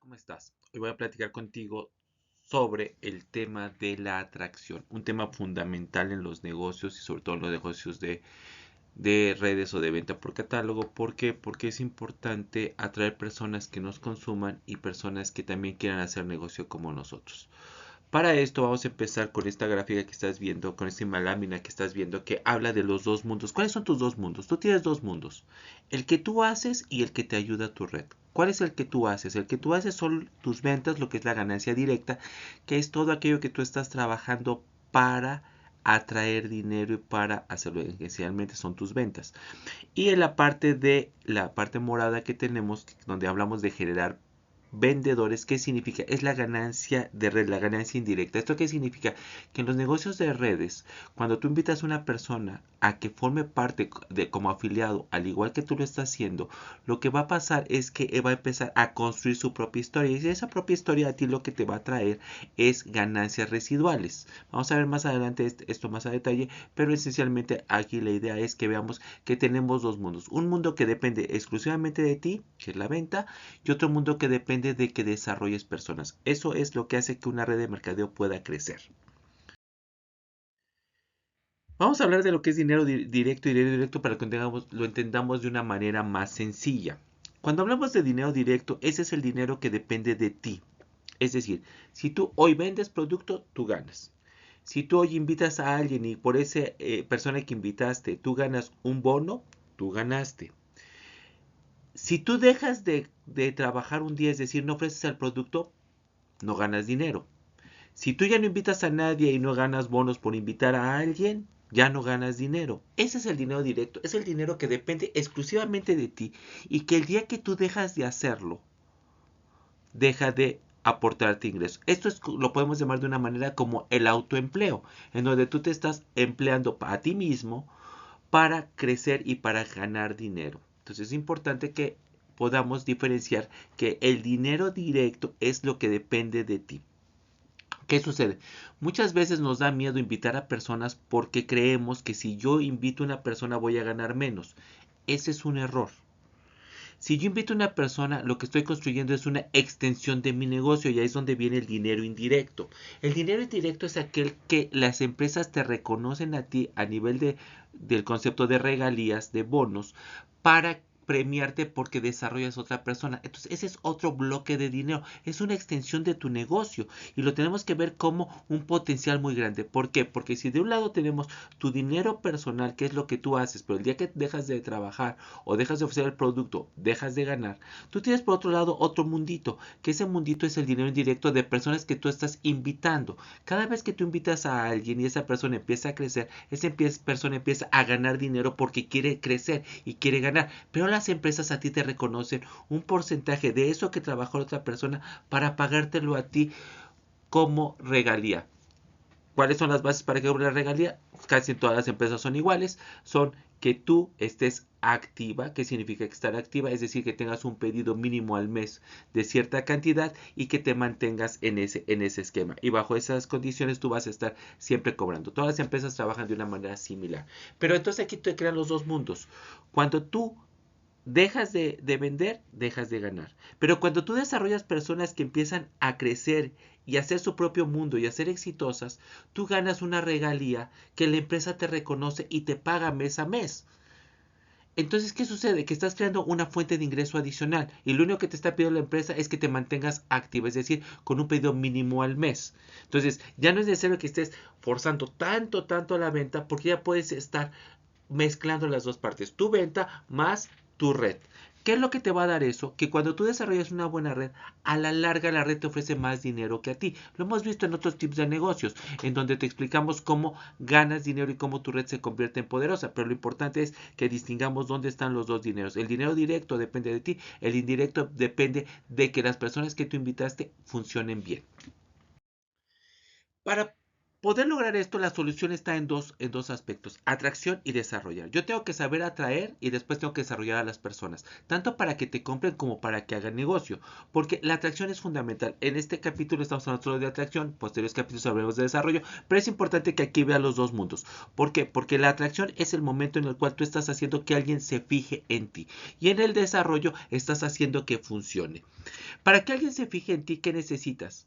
¿Cómo estás? Hoy voy a platicar contigo sobre el tema de la atracción, un tema fundamental en los negocios y sobre todo en los negocios de redes o de venta por catálogo. ¿Por qué? Porque es importante atraer personas que nos consuman y personas que también quieran hacer negocio como nosotros. Para esto vamos a empezar con esta gráfica que estás viendo, con esta lámina que estás viendo que habla de los dos mundos. ¿Cuáles son tus dos mundos? Tú tienes dos mundos, el que tú haces y el que te ayuda a tu red. ¿Cuál es el que tú haces? El que tú haces son tus ventas, lo que es la ganancia directa, que es todo aquello que tú estás trabajando para atraer dinero y para hacerlo. Esencialmente son tus ventas. Y en la parte morada que tenemos, donde hablamos de generar vendedores, ¿qué significa? Es la ganancia de red, la ganancia indirecta. ¿Esto qué significa? Que en los negocios de redes, cuando tú invitas a una persona a que forme parte de como afiliado, al igual que tú lo estás haciendo, lo que va a pasar es que va a empezar a construir su propia historia. Y esa propia historia a ti lo que te va a traer es ganancias residuales. Vamos a ver más adelante esto más a detalle, pero esencialmente aquí la idea es que veamos que tenemos dos mundos. Un mundo que depende exclusivamente de ti, que es la venta, y otro mundo que depende de que desarrolles personas. Eso es lo que hace que una red de mercadeo pueda crecer. Vamos a hablar de lo que es directo y dinero directo para que lo entendamos de una manera más sencilla. Cuando hablamos de dinero directo, ese es el dinero que depende de ti. Es decir, si tú hoy vendes producto, tú ganas. Si tú hoy invitas a alguien y por esa persona que invitaste tú ganas un bono, tú ganaste. Si tú dejas de trabajar un día, es decir, no ofreces el producto, no ganas dinero. Si tú ya no invitas a nadie y no ganas bonos por invitar a alguien, ya no ganas dinero. Ese es el dinero directo, es el dinero que depende exclusivamente de ti y que el día que tú dejas de hacerlo, deja de aportarte ingresos. Lo podemos llamar de una manera como el autoempleo, en donde tú te estás empleando a ti mismo para crecer y para ganar dinero. Entonces es importante que podamos diferenciar que el dinero directo es lo que depende de ti. ¿Qué sucede? Muchas veces nos da miedo invitar a personas porque creemos que si yo invito a una persona voy a ganar menos. Ese es un error. Si yo invito a una persona, lo que estoy construyendo es una extensión de mi negocio y ahí es donde viene el dinero indirecto. El dinero indirecto es aquel que las empresas te reconocen a ti a nivel del concepto de regalías, de bonos, para premiarte porque desarrollas otra persona. Entonces ese es otro bloque de dinero, es una extensión de tu negocio y lo tenemos que ver como un potencial muy grande. ¿Por qué? Porque si de un lado tenemos tu dinero personal, que es lo que tú haces, pero el día que dejas de trabajar o dejas de ofrecer el producto, dejas de ganar, tú tienes por otro lado otro mundito, que ese mundito es el dinero indirecto de personas que tú estás invitando. Cada vez que tú invitas a alguien y esa persona empieza a crecer, persona empieza a ganar dinero porque quiere crecer y quiere ganar, pero las empresas a ti te reconocen un porcentaje de eso que trabajó la otra persona para pagártelo a ti como regalía. ¿Cuáles son las bases para que cobre la regalía? Casi todas las empresas son iguales. Son que tú estés activa. ¿Qué significa estar activa? Es decir, que tengas un pedido mínimo al mes de cierta cantidad y que te mantengas en ese esquema. Y bajo esas condiciones tú vas a estar siempre cobrando. Todas las empresas trabajan de una manera similar. Pero entonces aquí te crean los dos mundos. Cuando tú dejas de vender, dejas de ganar. Pero cuando tú desarrollas personas que empiezan a crecer y a hacer su propio mundo y a ser exitosas, tú ganas una regalía que la empresa te reconoce y te paga mes a mes. Entonces, ¿qué sucede? Que estás creando una fuente de ingreso adicional y lo único que te está pidiendo la empresa es que te mantengas activa, es decir, con un pedido mínimo al mes. Entonces, ya no es necesario que estés forzando tanto la venta porque ya puedes estar mezclando las dos partes, tu venta más tu red. ¿Qué es lo que te va a dar eso? Que cuando tú desarrollas una buena red, a la larga la red te ofrece más dinero que a ti. Lo hemos visto en otros tips de negocios, en donde te explicamos cómo ganas dinero y cómo tu red se convierte en poderosa. Pero lo importante es que distingamos dónde están los dos dineros. El dinero directo depende de ti, el indirecto depende de que las personas que tú invitaste funcionen bien. Para poder lograr esto, la solución está en dos aspectos, atracción y desarrollar. Yo tengo que saber atraer y después tengo que desarrollar a las personas, tanto para que te compren como para que hagan negocio, porque la atracción es fundamental. En este capítulo estamos hablando solo de atracción, posteriores capítulos hablaremos de desarrollo, pero es importante que aquí vean los dos mundos. ¿Por qué? Porque la atracción es el momento en el cual tú estás haciendo que alguien se fije en ti, y en el desarrollo estás haciendo que funcione. Para que alguien se fije en ti, ¿qué necesitas?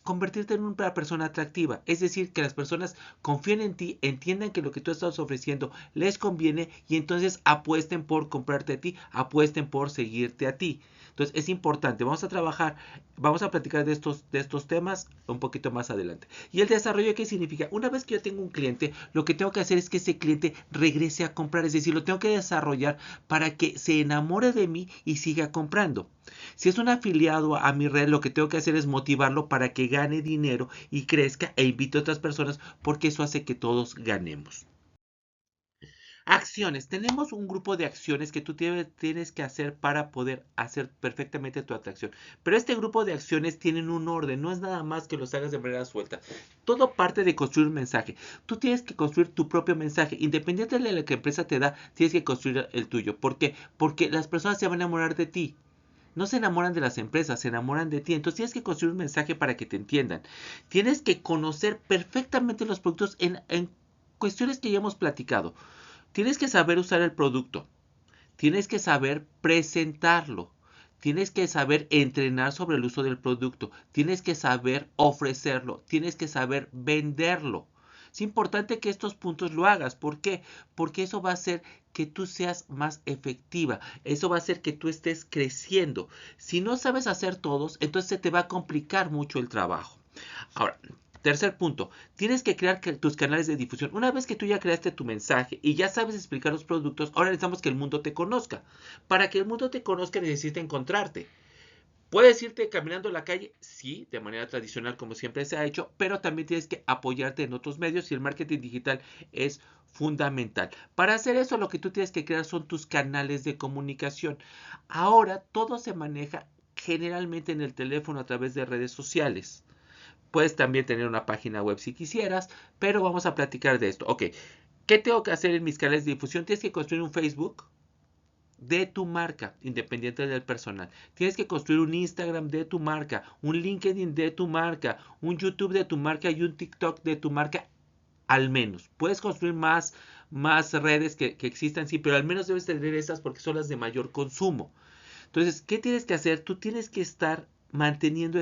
Convertirte en una persona atractiva, es decir, que las personas confíen en ti, entiendan que lo que tú estás ofreciendo les conviene y entonces apuesten por comprarte a ti, apuesten por seguirte a ti. Entonces es importante, vamos a trabajar, vamos a platicar de estos temas un poquito más adelante. ¿Y el desarrollo qué significa? Una vez que yo tengo un cliente, lo que tengo que hacer es que ese cliente regrese a comprar, es decir, lo tengo que desarrollar para que se enamore de mí y siga comprando. Si es un afiliado a mi red, lo que tengo que hacer es motivarlo para que gane dinero y crezca e invite a otras personas porque eso hace que todos ganemos. Acciones. Tenemos un grupo de acciones que tú tienes que hacer para poder hacer perfectamente tu atracción. Pero este grupo de acciones tienen un orden, no es nada más que los hagas de manera suelta. Todo parte de construir un mensaje. Tú tienes que construir tu propio mensaje. Independiente de lo que la empresa te da, tienes que construir el tuyo. ¿Por qué? Porque las personas se van a enamorar de ti. No se enamoran de las empresas, se enamoran de ti. Entonces tienes que construir un mensaje para que te entiendan. Tienes que conocer perfectamente los productos en cuestiones que ya hemos platicado. Tienes que saber usar el producto. Tienes que saber presentarlo. Tienes que saber entrenar sobre el uso del producto. Tienes que saber ofrecerlo. Tienes que saber venderlo. Es importante que estos puntos lo hagas. ¿Por qué? Porque eso va a hacer que tú seas más efectiva. Eso va a hacer que tú estés creciendo. Si no sabes hacer todos, entonces se te va a complicar mucho el trabajo. Ahora, tercer punto, tienes que crear tus canales de difusión. Una vez que tú ya creaste tu mensaje y ya sabes explicar los productos, ahora necesitamos que el mundo te conozca. Para que el mundo te conozca necesita encontrarte. Puedes irte caminando en la calle, sí, de manera tradicional como siempre se ha hecho, pero también tienes que apoyarte en otros medios y el marketing digital es fundamental. Para hacer eso lo que tú tienes que crear son tus canales de comunicación. Ahora todo se maneja generalmente en el teléfono a través de redes sociales. Puedes también tener una página web si quisieras, pero vamos a platicar de esto. Ok, ¿qué tengo que hacer en mis canales de difusión? Tienes que construir un Facebook de tu marca, independiente del personal. Tienes que construir un Instagram de tu marca, un LinkedIn de tu marca, un YouTube de tu marca y un TikTok de tu marca, al menos. Puedes construir más redes que existan, sí, pero al menos debes tener esas porque son las de mayor consumo. Entonces, ¿qué tienes que hacer? Tú tienes que estar manteniendo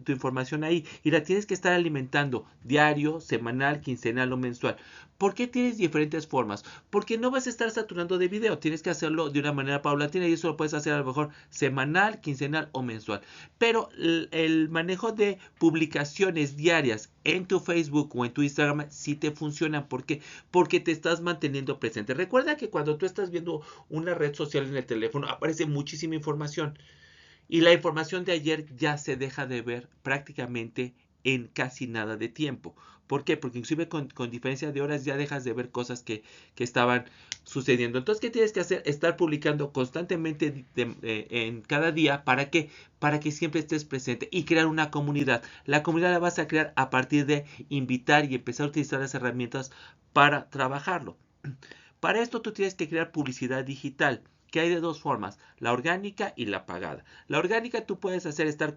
tu información ahí y la tienes que estar alimentando diario, semanal, quincenal o mensual. ¿Por qué tienes diferentes formas? Porque no vas a estar saturando de video, tienes que hacerlo de una manera paulatina y eso lo puedes hacer a lo mejor semanal, quincenal o mensual. Pero el manejo de publicaciones diarias en tu Facebook o en tu Instagram sí te funcionan. ¿Por qué? Porque te estás manteniendo presente. Recuerda que cuando tú estás viendo una red social en el teléfono aparece muchísima información. Y la información de ayer ya se deja de ver prácticamente en casi nada de tiempo. ¿Por qué? Porque inclusive con diferencia de horas ya dejas de ver cosas que estaban sucediendo. Entonces, ¿qué tienes que hacer? Estar publicando constantemente en cada día. ¿Para qué? Para que siempre estés presente y crear una comunidad. La comunidad la vas a crear a partir de invitar y empezar a utilizar las herramientas para trabajarlo. Para esto tú tienes que crear publicidad digital, que hay de dos formas, la orgánica y la pagada. La orgánica tú puedes hacer estar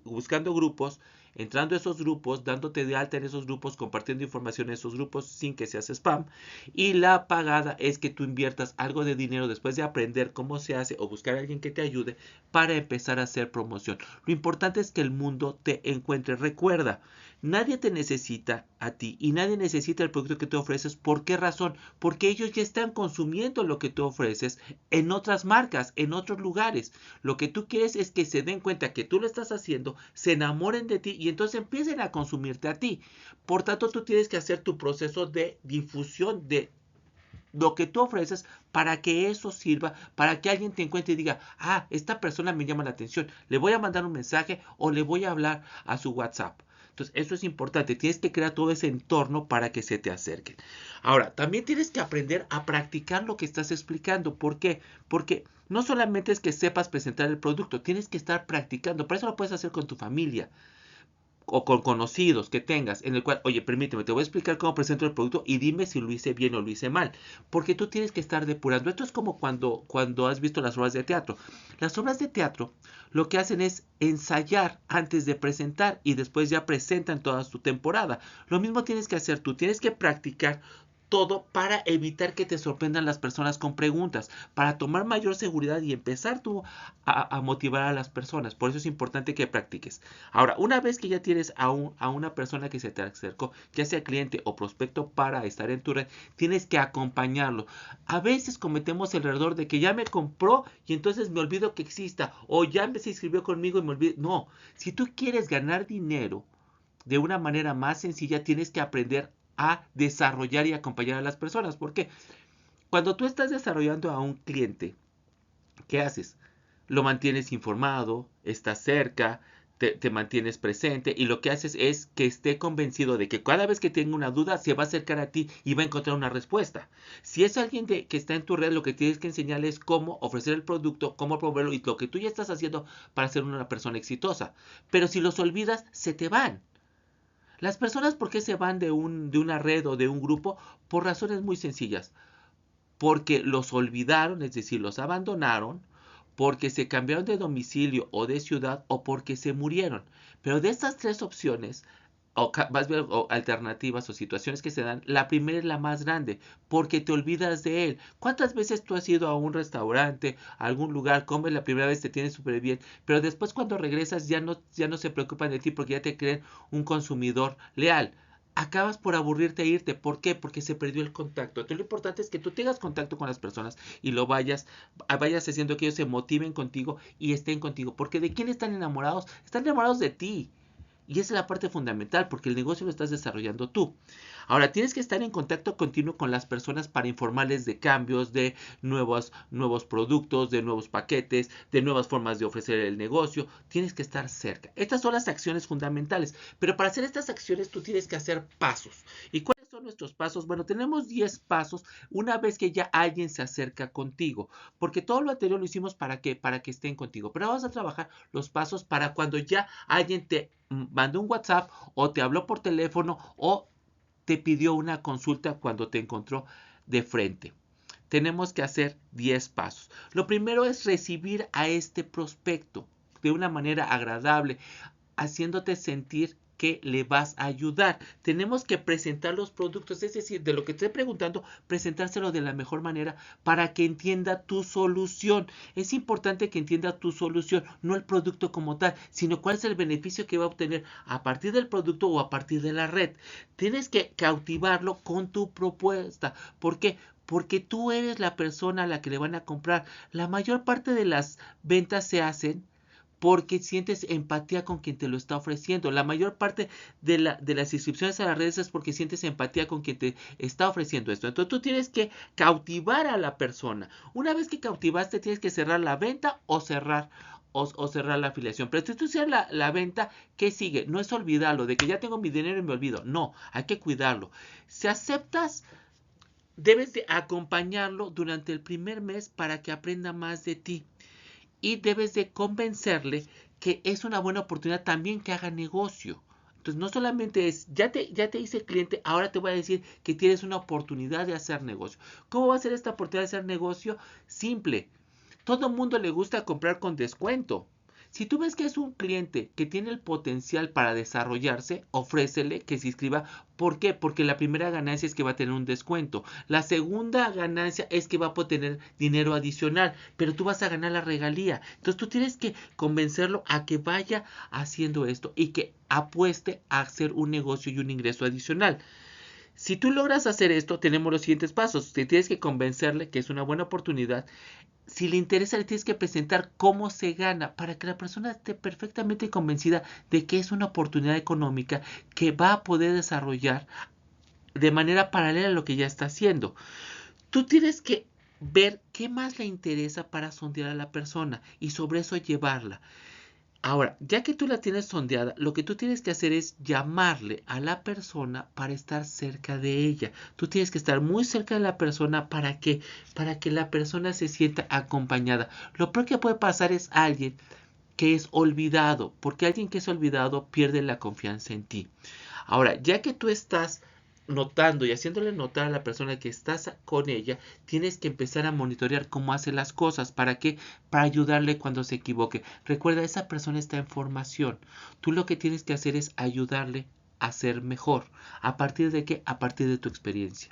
buscando grupos, entrando a esos grupos, dándote de alta en esos grupos, compartiendo información en esos grupos sin que seas spam. Y la pagada es que tú inviertas algo de dinero después de aprender cómo se hace o buscar a alguien que te ayude para empezar a hacer promoción. Lo importante es que el mundo te encuentre. Recuerda, nadie te necesita a ti y nadie necesita el producto que tú ofreces. ¿Por qué razón? Porque ellos ya están consumiendo lo que tú ofreces en otras marcas, en otros lugares. Lo que tú quieres es que se den cuenta que tú lo estás haciendo, se enamoren de ti y entonces empiecen a consumirte a ti. Por tanto, tú tienes que hacer tu proceso de difusión de lo que tú ofreces para que eso sirva, para que alguien te encuentre y diga, ah, esta persona me llama la atención, le voy a mandar un mensaje o le voy a hablar a su WhatsApp. Entonces, eso es importante. Tienes que crear todo ese entorno para que se te acerquen. Ahora, también tienes que aprender a practicar lo que estás explicando. ¿Por qué? Porque no solamente es que sepas presentar el producto, tienes que estar practicando. Para eso lo puedes hacer con tu familia, o con conocidos que tengas, en el cual, oye, permíteme, te voy a explicar cómo presento el producto y dime si lo hice bien o lo hice mal. Porque tú tienes que estar depurando. Esto es como cuando has visto las obras de teatro. Las obras de teatro lo que hacen es ensayar antes de presentar y después ya presentan toda su temporada. Lo mismo tienes que hacer tú, tienes que practicar todo para evitar que te sorprendan las personas con preguntas, para tomar mayor seguridad y empezar tú a motivar a las personas. Por eso es importante que practiques. Ahora, una vez que ya tienes a una persona que se te acercó, ya sea cliente o prospecto para estar en tu red, tienes que acompañarlo. A veces cometemos el error de que ya me compró y entonces me olvido que exista, o ya se inscribió conmigo y me olvido. No, si tú quieres ganar dinero de una manera más sencilla, tienes que aprender a desarrollar y acompañar a las personas. Porque cuando tú estás desarrollando a un cliente, ¿qué haces? Lo mantienes informado, estás cerca, te mantienes presente y lo que haces es que esté convencido de que cada vez que tenga una duda se va a acercar a ti y va a encontrar una respuesta. Si es alguien que está en tu red, lo que tienes que enseñarle es cómo ofrecer el producto, cómo proveerlo y lo que tú ya estás haciendo para ser una persona exitosa. Pero si los olvidas, se te van. Las personas, ¿por qué se van de una red o de un grupo? Por razones muy sencillas. Porque los olvidaron, es decir, los abandonaron, porque se cambiaron de domicilio o de ciudad o porque se murieron. Pero de estas tres opciones, o más bien o alternativas o situaciones que se dan, la primera es la más grande, porque te olvidas de él. ¿Cuántas veces tú has ido a un restaurante, a algún lugar, comes la primera vez, te tienes súper bien, pero después cuando regresas ya no se preocupan de ti porque ya te creen un consumidor leal? Acabas por aburrirte e irte. ¿Por qué? Porque se perdió el contacto. Entonces lo importante es que tú tengas contacto con las personas y lo vayas haciendo que ellos se motiven contigo y estén contigo. Porque ¿de quién están enamorados? Están enamorados de ti. Y esa es la parte fundamental, porque el negocio lo estás desarrollando tú. Ahora, tienes que estar en contacto continuo con las personas para informarles de cambios, de nuevos productos, de nuevos paquetes, de nuevas formas de ofrecer el negocio. Tienes que estar cerca. Estas son las acciones fundamentales. Pero para hacer estas acciones tú tienes que hacer pasos. ¿Y cuáles son nuestros pasos? Bueno, tenemos 10 pasos una vez que ya alguien se acerca contigo. Porque todo lo anterior lo hicimos para qué? Para que estén contigo. Pero vamos a trabajar los pasos para cuando ya alguien te mandó un WhatsApp o te habló por teléfono o te pidió una consulta cuando te encontró de frente. Tenemos que hacer 10 pasos. Lo primero es recibir a este prospecto de una manera agradable, haciéndote sentir que le vas a ayudar. Tenemos que presentar los productos, es decir, de lo que te estoy preguntando, presentárselo de la mejor manera para que entienda tu solución. Es importante que entienda tu solución, no el producto como tal, sino cuál es el beneficio que va a obtener a partir del producto o a partir de la red. Tienes que cautivarlo con tu propuesta. ¿Por qué? Porque tú eres la persona a la que le van a comprar. La mayor parte de las ventas se hacen porque sientes empatía con quien te lo está ofreciendo. La mayor parte de las inscripciones a las redes es porque sientes empatía con quien te está ofreciendo esto. Entonces tú tienes que cautivar a la persona. Una vez que cautivaste, tienes que cerrar la venta o cerrar la afiliación. Pero si tú cierras la venta, ¿qué sigue? No es olvidarlo, de que ya tengo mi dinero y me olvido. No, hay que cuidarlo. Si aceptas, debes de acompañarlo durante el primer mes para que aprenda más de ti. Y debes de convencerle que es una buena oportunidad también que haga negocio. Entonces no solamente es, ya te hice cliente, ahora te voy a decir que tienes una oportunidad de hacer negocio. ¿Cómo va a ser esta oportunidad de hacer negocio? Simple. Todo el mundo le gusta comprar con descuento. Si tú ves que es un cliente que tiene el potencial para desarrollarse, ofrécele que se inscriba. ¿Por qué? Porque la primera ganancia es que va a tener un descuento. La segunda ganancia es que va a poder tener dinero adicional, pero tú vas a ganar la regalía. Entonces tú tienes que convencerlo a que vaya haciendo esto y que apueste a hacer un negocio y un ingreso adicional. Si tú logras hacer esto, tenemos los siguientes pasos. Te tienes que convencerle que es una buena oportunidad. Si le interesa, le tienes que presentar cómo se gana para que la persona esté perfectamente convencida de que es una oportunidad económica que va a poder desarrollar de manera paralela a lo que ya está haciendo. Tú tienes que ver qué más le interesa para sondear a la persona y sobre eso llevarla. Ahora, ya que tú la tienes sondeada, lo que tú tienes que hacer es llamarle a la persona para estar cerca de ella. Tú tienes que estar muy cerca de la persona para que la persona se sienta acompañada. Lo peor que puede pasar es alguien que es olvidado, porque alguien que es olvidado pierde la confianza en ti. Ahora, ya que tú estás notando y haciéndole notar a la persona que estás con ella, tienes que empezar a monitorear cómo hace las cosas. ¿Para qué? Para ayudarle cuando se equivoque. Recuerda, esa persona está en formación. Tú lo que tienes que hacer es ayudarle a ser mejor. ¿A partir de qué? A partir de tu experiencia.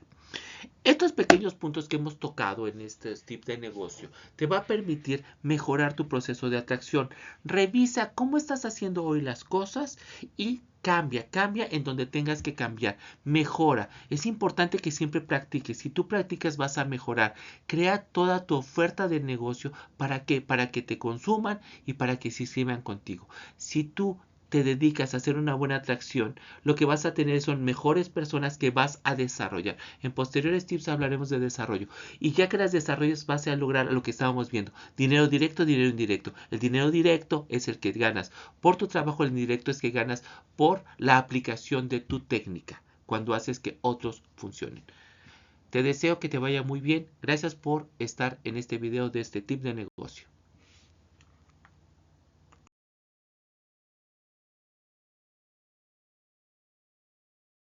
Estos pequeños puntos que hemos tocado en este tip de negocio te va a permitir mejorar tu proceso de atracción. Revisa cómo estás haciendo hoy las cosas y cambia en donde tengas que cambiar. Mejora. Es importante que siempre practiques. Si tú practicas vas a mejorar. Crea toda tu oferta de negocio. ¿Para qué? Para que te consuman y para que se sirvan contigo. Si tú te dedicas a hacer una buena atracción, lo que vas a tener son mejores personas que vas a desarrollar. En posteriores tips hablaremos de desarrollo. Y ya que las desarrolles vas a lograr lo que estábamos viendo. Dinero directo, dinero indirecto. El dinero directo es el que ganas por tu trabajo, el indirecto es que ganas por la aplicación de tu técnica, cuando haces que otros funcionen. Te deseo que te vaya muy bien. Gracias por estar en este video de este tip de negocio.